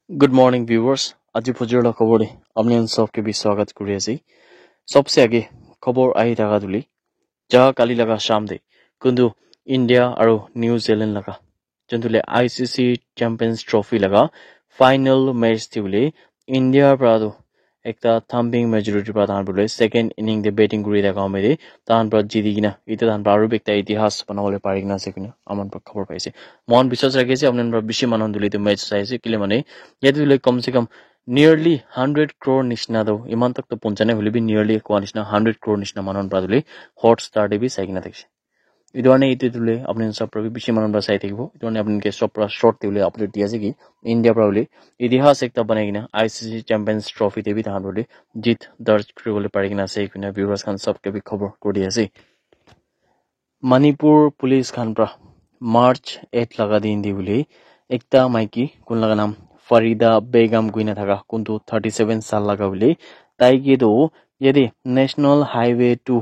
Good morning viewers. আজি ফজৰৰ খবৰে আপোনালোক সবকে भी स्वागत কৰি আছি। सबसे आगे খবৰ আহি থাকা তুলি যা কালি লাগা শাম দে কিন্তু ইন্ডিয়া আৰু নিউজিল্যান্ড লাগা জন্তলে আইসিসি চ্যাম্পিয়ন্স ট্ৰফি লাগা ফাইনাল ম্যাচ দিবলে ইন্ডিয়াৰ পৰা একটা থাম্পিং মেজৰিটি প্ৰদান বলে সেকেন্ড ইনিং দে ব্যাটিং কৰি দেখা মেৰে তান পৰা জিতি কিনা ইতে তান আৰু একটা ইতিহাস বনাবলৈ পাৰি কিনা আছে কিনা আমাৰ খবৰ পাইছে মন বিশ্বাস ৰাখিছে আপোনালোকৰ বেছি মানন দিলে মেচ চাইছে কিলে মানে ইয়াতে দিলে কমসে কম nearly 100 crore নিচিনা দাও ইমান তক তো পঞ্চানে হলে বি nearly কোৱা নিচিনা 100 crore নিচিনা মানন পৰা দিলে হট ষ্টাৰ দে বি চাই কিনা দেখছে ইদৰণে ইতে দিলে আপুনি সব প্ৰবি বেছি মানন পৰা চাই থাকিব ইদৰণে আপোনালোকে সব পৰা শৰ্ট দিলে আপডেট দিয়া আছে কি ইন্ডিয়া পৰা হলে ইতিহাস একটা বনাই কিনা আইসিসি চ্যাম্পিয়ন্স ট্ৰফি দেবি তাহান বলে জিত দर्ज কৰিবলৈ পাৰি কিনা আছে কিনা ভিউয়াৰ্স খান সবকে বি খবৰ কৰি আছে মণিপুৰ পুলিচ খান পৰা মাৰ্চ 8 লগা দিন দি বুলি একটা মাইকি কোন লগা নাম ফরিদা বেগম গুইনা থাকা কিন্তু 37 সাল লাগা বলে তাই গিয়ে তো যদি ন্যাশনাল হাইওয়ে 2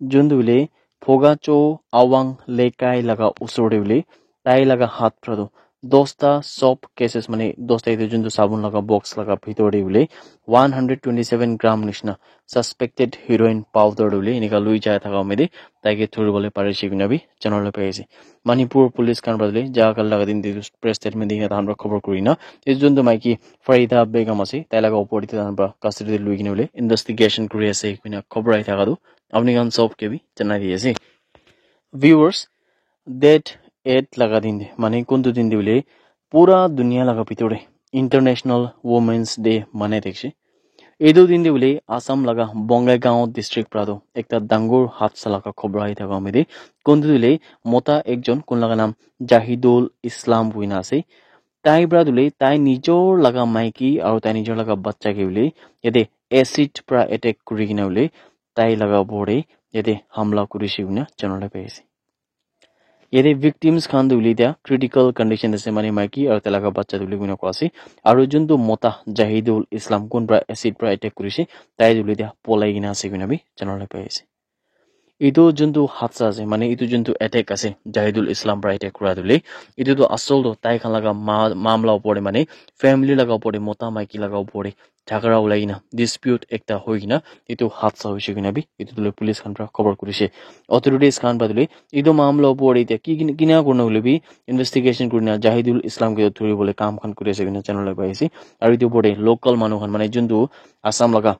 জুন্দুলে ফোগাচো আওয়াং লেকাই লাগা উসরে বলে তাই লাগা হাত প্রদো 10টা সব কেসেস মানে 10টা ইতে জুন্দু সাবুন লাগা বক্স লাগা ভিতরে বলে 127 গ্রাম নিশনা সাসপেক্টেড হিরোইন পাউডার বলে এনেকা লুই যায় থাকা মেদে তাইকে ধরবলে পারে সিগুনাবি জানালে পেয়েছে মণিপুর পুলিশ কান বদলে যা কাল লাগা দিন প্রেস স্টেটমেন্ট দিনা তাহানরা খবর করি না এই জন্তু মাইকি ফরিদা বেগম আছে তাই লাগা উপরিতে তাহানরা কাস্টডি লুই কিনে বলে ইনভেস্টিগেশন করে আছে কিনা খবর আই থাকা দো আপনি গান সব কে भी জানাই দিয়েছে ভিউয়ার্স ডেট 8 লাগা দিন মানে কোনটো দিন দিলে পুরা দুনিয়া লাগা ভিতরে ইন্টারন্যাশনাল ওমেন্স ডে মানে দেখছে এই দিন দিলে আসাম লাগা বঙ্গাইগাঁও ডিস্ট্রিক্ট প্রাদো একটা ডাঙ্গুর হাদসা লাগা খবর আই থাকা মেদে কোনটো দিলে মতা একজন কোন লাগা নাম জাহিদুল ইসলাম বুইনা আছে তাই ব্রাদুলে তাই নিজর লাগা মাইকি আর তাই নিজর লাগা বাচ্চাকে বলে ইয়াতে এসিড প্রা এটেক করি কিনা বলে তাই লাগা বড়ে ইয়াতে হামলা করেছে কিনা জানালে পেয়েছে ইয়াতে ভিকটিমস খান দুলি দিয়া ক্রিটিক্যাল কন্ডিশন আছে মানে মাইকি আর তাই লাগা বাচ্চা দুলি কিনা কোয়াছে আর যোনটো মতা জাহিদুল ইসলাম কোন প্রা এসিড প্রা এটেক করেছে তাই দুলি দিয়া পলাই কিনা আছে কিনা বি জানালে পেয়েছে ইটো যোনটো হাদসা আছে মানে ইটো যোনটো এটেক আছে জাহিদুল ইসলাম প্রা এটেক করা দিলে ইটো তো আসল তো তাই খান লাগা মামলা উপরে মানে ফ্যামিলি লাগা উপরে মতা মাইকি লাগা উপরে ঝাগড়া ওলাই কিনা ডিসপিউট একটা হই কিনা ইটো হাদসা হইছে কিনা বি ইটো দিলে পুলিশ খান প্রা খবর করেছে অথরিটিজ খান বাদলে ইটো মামলা উপরে ইতিয়া কি কিনা করনা হলে বি ইনভেস্টিগেশন করিনা জাহিদুল ইসলামকে ধরি বলে কাম খান করেছে কিনা চ্যানেলে পাইছি আর ইটো উপরে লোকাল মানুষ খান মানে যোনটো আসাম লাগা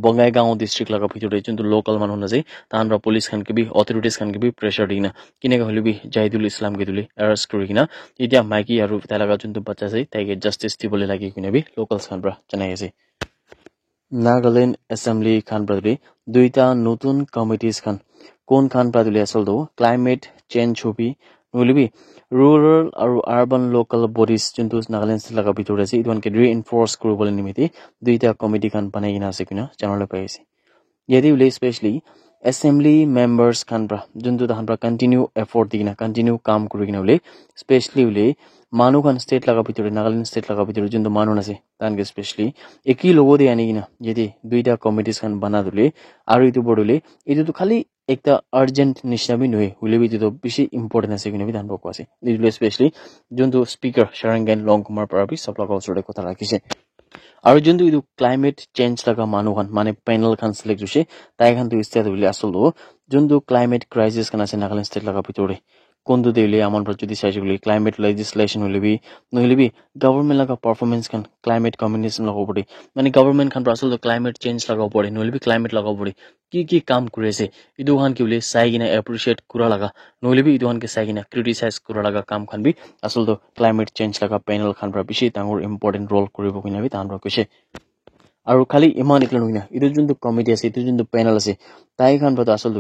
বঙ্গাইগাঁও ডিস্ট্রিক্ট লাগা ভিতরে যোনটো লোকাল মানুহ আছে তাহানরা পুলিশ খান কে भी অথরিটিজ খান কে भी প্রেসার দিনা কিনেকা হলে भी জাহিদুল ইসলাম কে তুলি অ্যারেস্ট কৰি কিনা এতিয়া মাইকি আৰু তাই লাগা যোনটো বাচ্চা আছে তাইকে জাস্টিস দিবলৈ লাগি কিনে भी লোকালস খান পৰা জানাই আছে নাগালেণ্ড এসেম্বলি খান পৰা দুইটা নতুন কমিটিজ খান কোন খান পৰা তুলি আসল তো ক্লাইমেট চেঞ্জ হবি নলিবি rural আৰু urban local bodies যোনটো নাগালেণ্ড লাগা ভিতৰত আছে ইটোনকে ৰিইনফোৰ্স কৰিবলৈ নিমিতি দুইটা কমিটি খান বনাই কিনা আছে কিনা জানালে পাইছে ইয়াতে উলে স্পেশালি assembly members খান pra যোনটো তাহান pra continue effort দিনা continue কাম কৰি কিনা উলে স্পেশালি উলে মানুহ খান স্টেট লাগা ভিতৰত নাগালেণ্ড স্টেট লাগা ভিতৰত যোনটো মানুহ আছে তানকে স্পেশালি একি লগতে আনি কিনা যদি দুইটা কমিটিজ খান বনা দিলে আৰু ইটো বড়লে ইটো খালি একটা আর্জেন্ট নিশাবি নয় হলে বি তো বেশি ইম্পর্টেন্ট আছে কিনা বি ধান বকো আছে দিলে স্পেশালি যোনটো স্পিকার শারঙ্গান লং কুমার পরাবি সব লাগা ওচৰতে কথা ৰাখিছে আৰু যোনটো ইটো ক্লাইমেট চেঞ্জ লাগা মানুহ খান মানে প্যানেল খান সিলেক্ট হৈছে তাই খান তো ইস্তেদ বলি আসল যোনটো ক্লাইমেট ক্রাইসিস খান আছে নাগালেণ্ড স্টেট লাগা ভিতরে কোনটো দিলে আমার পর যদি চাইছে বলি ক্লাইমেট লেজিসলেশন হলে বি নহলে বি গভর্নমেন্ট লাগা পারফরমেন্স খান ক্লাইমেট কম্বিনেশন লাগাব পড়ে মানে গভর্নমেন্ট খান আসল ক্লাইমেট চেঞ্জ লাগাব পড়ে নহলে বি ক্লাইমেট লাগাব পড়ে কি কাম কৰি আছে ইটো খান কি বলে চাই কিনা এপ্ৰিশিয়েট কৰা লাগা নহলে বি ইটো খান কে চাই কিনা ক্ৰিটিসাইজ কৰা লাগা কাম খান বি আসল ক্লাইমেট চেঞ্জ লাগা প্যানেল খান পৰা বেছি ডাঙৰ ইম্পৰ্টেন্ট ৰোল কৰিব কিনা বি তাহান কৈছে আৰু খালি ইমান একলা নহয় না ইটো যোনটো কমিটি আছে ইটো যোনটো প্যানেল আছে তাই খান পৰা আসল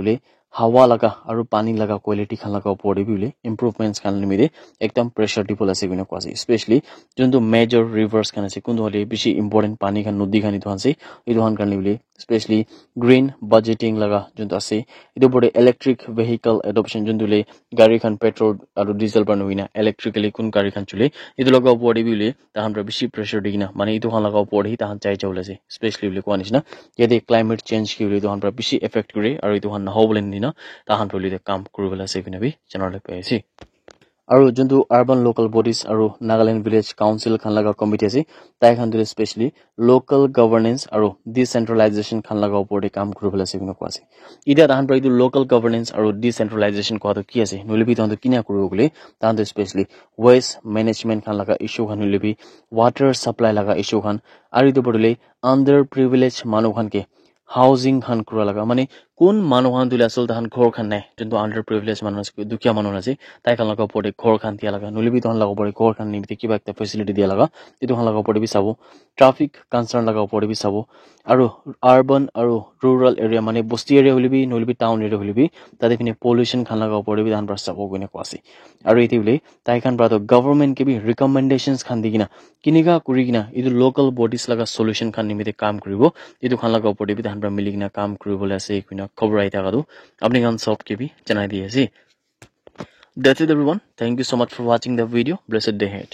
হাৱা লাগা আৰু পানী লাগা কোৱালিটি খান লাগা পড়ে বিলে ইমপ্ৰুভমেন্টস খান নিমিৰে একদম প্ৰেসাৰ দিবল আছে কিনা কোৱাছে স্পেশালি যোনটো মেজৰ ৰিভাৰ্স খান আছে কোনটো হলে বেছি ইম্পর্টেন্ট পানী খান নদী খান ইটো আছে ইটো খান কান নিমিলে স্পেশালি গ্ৰীণ বাজেটিং লাগা যোনটো আছে ইটো পড়ে ইলেক্ট্ৰিক ভেহিকল এডপশন যোনটো লে গাড়ী খান পেট্ৰল আৰু ডিজেল পৰা নহয় না ইলেক্ট্ৰিক্যালি কোন গাড়ী খান চলে ইটো লগা পড়ে বিলে তাহান বেছি প্ৰেসাৰ দি কিনা মানে ইটো খান লগা পড়ে তাহান চাই যাবলৈ আছে স্পেশালি বিলে কোৱা নিচিনা ইয়াতে ক্লাইমেট চেঞ্জ কি বিলে তাহান বেছি এফেক্ট কৰে আৰু ইটো খান নহবলে নিনা তাহান পলিতে কাম কৰিবলৈ আছে কিনা বি জানালে পাইছে আৰু যোনটো আৰবান লোকাল বডিজ আৰু নাগালেণ্ড ভিলেজ কাউন্সিল খান লগা কমিটি আছে তাই খান দিলে স্পেশালি লোকাল গভৰ্নেন্স আৰু ডিসেন্ট্ৰেলাইজেশন খান লগা ওপৰতে কাম কৰিবলৈ আছে কিনো কোৱা আছে ইটা তাহান পৰা এইটো লোকাল গভৰ্নেন্স আৰু ডিসেন্ট্ৰেলাইজেশন কোৱাটো কি আছে নলিবি তাহাঁতে কিনা কৰিব বুলি তাহাঁতে স্পেশালি ওয়েষ্ট মেনেজমেন্ট খান লগা ইস্যু খান নলিবি ওয়াটাৰ সাপ্লাই লগা ইস্যু খান আৰু এইটো বদলে আন্ডাৰ প্ৰিভিলেজ মানুহ খানকে হাউজিং খান কৰা লগা মানে কোন মানুহ খান দিলে আসল তাহান ঘৰ খান নাই যোনটো আন্ডাৰ প্ৰিভিলেজ মানুহ আছে দুখীয়া মানুহ আছে তাই খান লগা ওপৰতে ঘৰ খান দিয়া লগা নলিবি তাহান লগা ওপৰতে ঘৰ খান নিমিতে কিবা একটা ফেচিলিটি দিয়া লগা এইটো খান লগা ওপৰতে বি চাব ট্ৰাফিক কনচাৰ্ন লগা ওপৰতে বি চাব আৰু আৰবান আৰু ৰুৰাল এৰিয়া মানে বস্তি এৰিয়া হলিবি নলিবি টাউন এৰিয়া হলিবি তাতে পিনে পলিউশন খান লগা ওপৰতে বি তাহান পৰা চাব কিনে কোৱা আছে আৰু এইটো বোলে তাই খান পৰা গভৰ্নমেন্ট কে বি ৰিকমেন্ডেশনস খান দি কিনা কিনিকা কৰি কিনা এইটো লোকাল বডিজ লগা সলিউশন খান নিমিতে কাম কৰিব এইটো খান লগা ওপৰতে বি তাহান পৰা মিলি কিনা কাম কৰিবলৈ আছে কিনা খবৰ আহি থাকাটো আপুনি খান সব কে বি জনাই দি আছে That's it everyone. Thank you so much for watching the video. Blessed day ahead.